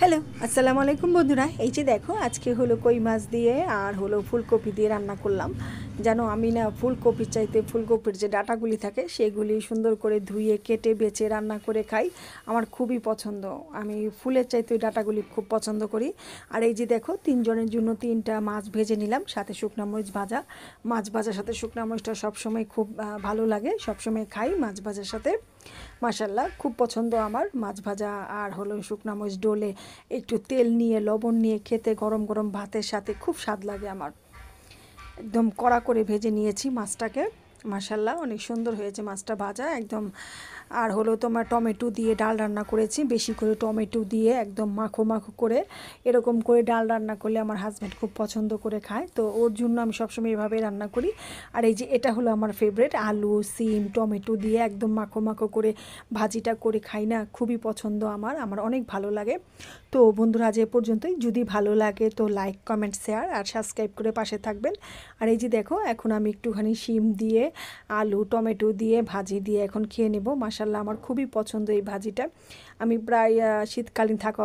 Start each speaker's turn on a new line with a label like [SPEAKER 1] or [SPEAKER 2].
[SPEAKER 1] Hello, আসসালামু আলাইকুম বন্ধুরা। এই যে দেখো, আজকে হলো কই মাছ দিয়ে আর হলো ফুলকপি দিয়ে রান্না করলাম। জানো, আমি না ফুলকপির চাইতে ফুলকপির যে ডাঁটাগুলি থাকে সেগুলি সুন্দর করে ধুয়ে কেটে বেছে রান্না করে খাই। আমার খুবই পছন্দ। আমি ফুলের চাইতে ওই ডাঁটাগুলি খুব পছন্দ করি। আর এই যে দেখো, তিনজনের জন্য তিনটা মাছ ভেজে নিলাম, সাথে শুকনো মরিচ ভাজা। মাছ ভাজার সাথে শুকনো মরিচটা সবসময় খুব ভালো লাগে, সবসময় খাই মাছ ভাজার সাথে। মাশাল্লাহ, খুব পছন্দ আমার মাছ ভাজা আর হলো শুকনো মরিচ ডলে একটু তেল নিয়ে লবণ নিয়ে খেতে গরম গরম ভাতের সাথে খুব স্বাদ লাগে আমার। একদম কড়া করে ভেজে নিয়েছি মাছটাকে। মাশাল্লাহ, অনেক সুন্দর হয়েছে মাছটা ভাজা একদম। আর হলো তোমার টমেটো দিয়ে ডাল রান্না করেছি, বেশি করে টমেটো দিয়ে একদম মাখো মাখো করে। এরকম করে ডাল রান্না করলে আমার হাজব্যান্ড খুব পছন্দ করে খায়, তো ওর জন্য আমি সবসময় এভাবে রান্না করি। আর এই যে এটা হলো আমার ফেভারিট, আলু সিম টমেটো দিয়ে একদম মাখো মাখো করে ভাজিটা করে খাই না, খুবই পছন্দ আমার, আমার অনেক ভালো লাগে। তো বন্ধুরা, আজ এ পর্যন্তই। যদি ভালো লাগে তো লাইক কমেন্ট শেয়ার আর সাবস্ক্রাইব করে পাশে থাকবেন। আর এই যে দেখো, এখন আমি একটুখানি শিম দিয়ে আলু টমেটো দিয়ে ভাজি দিয়ে এখন খেয়ে নেব। মাশাল্লাহ, আমার খুবই পছন্দ এই ভাজিটা। আমি প্রায় শীতকালীন থাকা